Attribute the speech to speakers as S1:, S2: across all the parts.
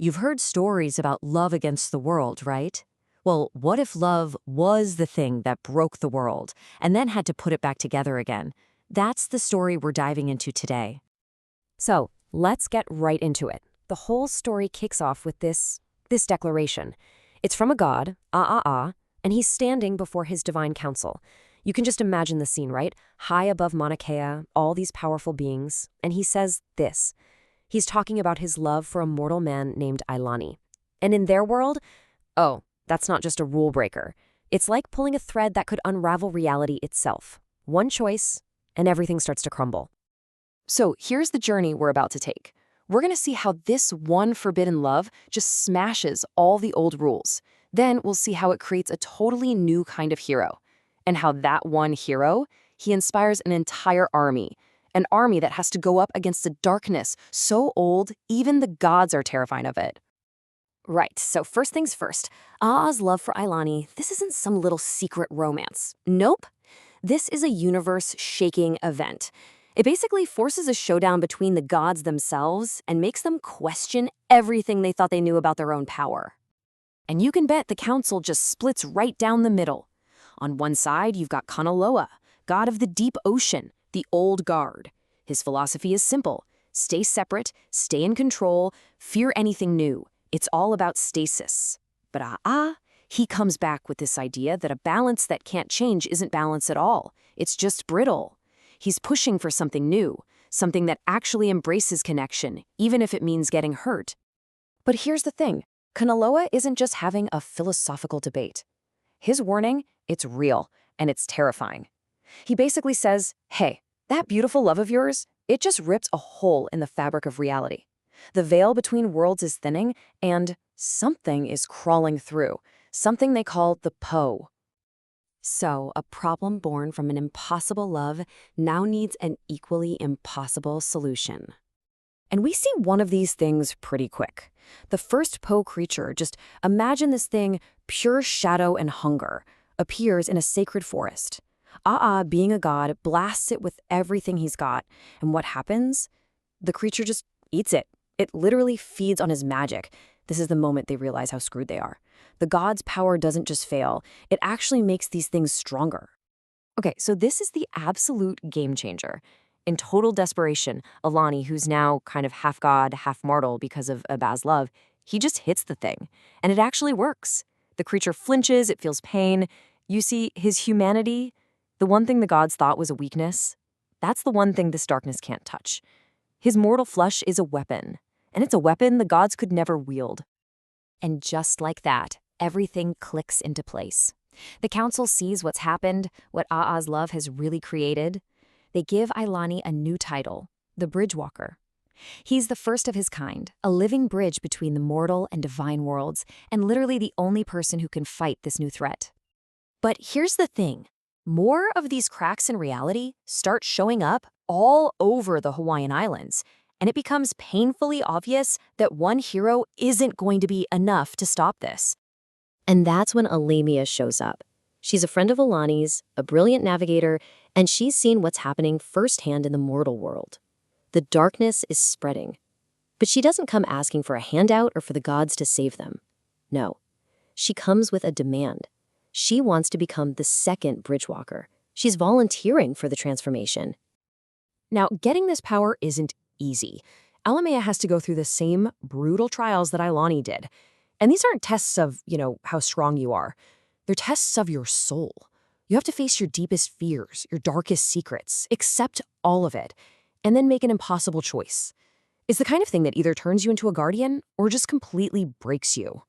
S1: You've heard stories about love against the world, right? Well, what if love was the thing that broke the world and then had to put it back together again? That's the story we're diving into today.
S2: So, let's get right into it. The whole story kicks off with this declaration. It's from a god, A'ā, and he's standing before his divine council. You can just imagine the scene, right? High above Mauna Kea, all these powerful beings, and he says this. He's talking about his love for a mortal man named Ailani. And in their world, oh, that's not just a rule breaker. It's like pulling a thread that could unravel reality itself. One choice, and everything starts to crumble. So here's the journey we're about to take. We're going to see how this one forbidden love just smashes all the old rules. Then we'll see how it creates a totally new kind of hero. And how that one hero, he inspires an entire army. An army that has to go up against a darkness so old, even the gods are terrified of it. Right, so first things first, A'ā's love for Ailani, this isn't some little secret romance. Nope. This is a universe-shaking event. It basically forces a showdown between the gods themselves and makes them question everything they thought they knew about their own power. And you can bet the council just splits right down the middle. On one side, you've got Chronicle, god of the deep ocean, the old guard. His philosophy is simple. Stay separate, stay in control, fear anything new. It's all about stasis. But A'ā, he comes back with this idea that a balance that can't change isn't balance at all. It's just brittle. He's pushing for something new, something that actually embraces connection, even if it means getting hurt. But here's the thing. Chronicle isn't just having a philosophical debate. His warning, it's real, and it's terrifying. He basically says, hey, that beautiful love of yours, it just ripped a hole in the fabric of reality. The veil between worlds is thinning, and something is crawling through, something they call the Po. So, a problem born from an impossible love now needs an equally impossible solution. And we see one of these things pretty quick. The first Po creature, just imagine this thing, pure shadow and hunger, appears in a sacred forest. A'ā, being a god, blasts it with everything he's got. And what happens? The creature just eats it. It literally feeds on his magic. This is the moment they realize how screwed they are. The god's power doesn't just fail. It actually makes these things stronger. Okay, so this is the absolute game changer. In total desperation, Ailani, who's now kind of half god, half mortal because of A'ā's love, he just hits the thing. And it actually works. The creature flinches, it feels pain. You see, his humanity, the one thing the gods thought was a weakness, that's the one thing this darkness can't touch. His mortal flesh is a weapon, and it's a weapon the gods could never wield. And just like that, everything clicks into place. The council sees what's happened, what A'ā's love has really created. They give Ailani a new title, the Bridgewalker. He's the first of his kind, a living bridge between the mortal and divine worlds, and literally the only person who can fight this new threat. But here's the thing. More of these cracks in reality start showing up all over the Hawaiian Islands, and it becomes painfully obvious that one hero isn't going to be enough to stop this. And that's when Alamea shows up. She's a friend of Ailani's, a brilliant navigator, and she's seen what's happening firsthand in the mortal world. The darkness is spreading. But she doesn't come asking for a handout or for the gods to save them. No. She comes with a demand. She wants to become the second Bridgewalker. She's volunteering for the transformation. Now, getting this power isn't easy. Alamea has to go through the same brutal trials that Ailani did. And these aren't tests of, how strong you are. They're tests of your soul. You have to face your deepest fears, your darkest secrets, accept all of it, and then make an impossible choice. It's the kind of thing that either turns you into a guardian or just completely breaks you.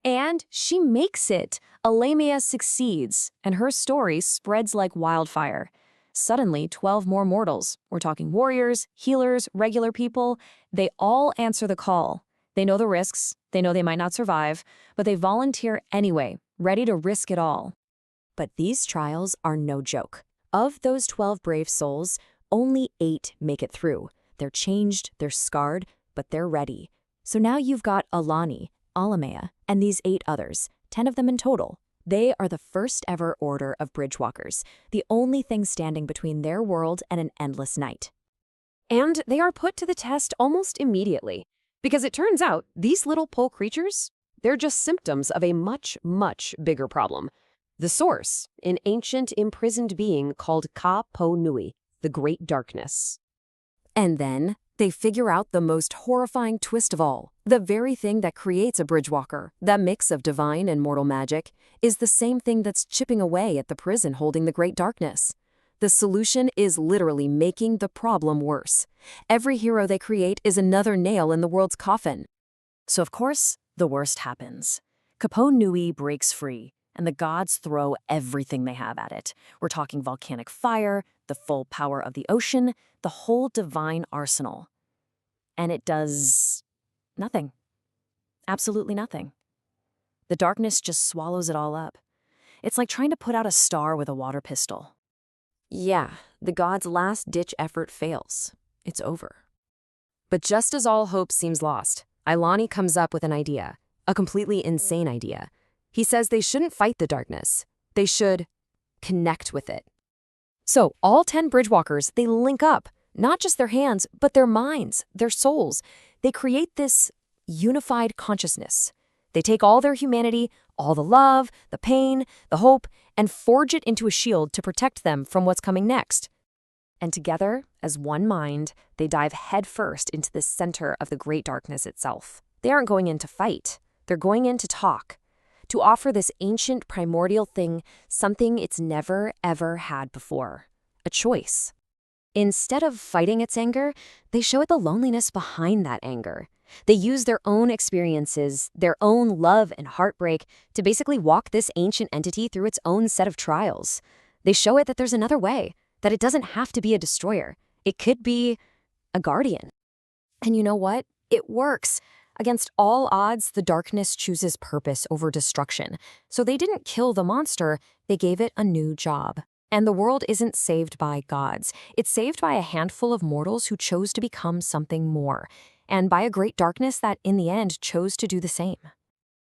S2: And she makes it. Alamea succeeds, and her story spreads like wildfire. Suddenly, 12 more mortals, we're talking warriors, healers, regular people, they all answer the call. They know the risks, they know they might not survive, but they volunteer anyway, ready to risk it all. But these trials are no joke. Of those 12 brave souls, only 8 make it through. They're changed, they're scarred, but they're ready. So now you've got Ailani, Alamea, and these 8 others, 10 of them in total. They are the first ever order of Bridgewalkers, the only thing standing between their world and an endless night. And they are put to the test almost immediately. Because it turns out these little pole creatures, they're just symptoms of a much, much bigger problem. The source, an ancient imprisoned being called Ka Po Nui, the Great Darkness. And then they figure out the most horrifying twist of all. The very thing that creates a Bridgewalker, that mix of divine and mortal magic, is the same thing that's chipping away at the prison holding the Great Darkness. The solution is literally making the problem worse. Every hero they create is another nail in the world's coffin.
S1: So of course, the worst happens. Ka Nui breaks free, and the gods throw everything they have at it. We're talking volcanic fire, the full power of the ocean, the whole divine arsenal. And it does nothing. Absolutely nothing. The darkness just swallows it all up. It's like trying to put out a star with a water pistol.
S2: Yeah, the gods' last-ditch effort fails. It's over. But just as all hope seems lost, Ailani comes up with an idea, a completely insane idea. He says they shouldn't fight the darkness. They should connect with it. So all 10 Bridgewalkers, they link up, not just their hands, but their minds, their souls. They create this unified consciousness. They take all their humanity, all the love, the pain, the hope, and forge it into a shield to protect them from what's coming next. And together, as one mind, they dive headfirst into the center of the Great Darkness itself. They aren't going in to fight. They're going in to talk, to offer this ancient primordial thing something it's never, ever had before, a choice. Instead of fighting its anger, they show it the loneliness behind that anger. They use their own experiences, their own love and heartbreak to basically walk this ancient entity through its own set of trials. They show it that there's another way, that it doesn't have to be a destroyer. It could be a guardian. And you know what? It works. Against all odds, the darkness chooses purpose over destruction. So they didn't kill the monster, they gave it a new job. And the world isn't saved by gods. It's saved by a handful of mortals who chose to become something more, and by a great darkness that, in the end, chose to do the same.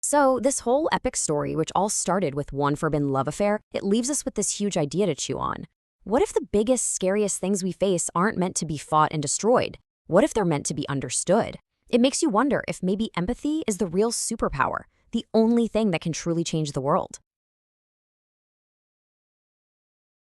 S2: So this whole epic story, which all started with one forbidden love affair, it leaves us with this huge idea to chew on. What if the biggest, scariest things we face aren't meant to be fought and destroyed? What if they're meant to be understood? It makes you wonder if maybe empathy is the real superpower, the only thing that can truly change the world.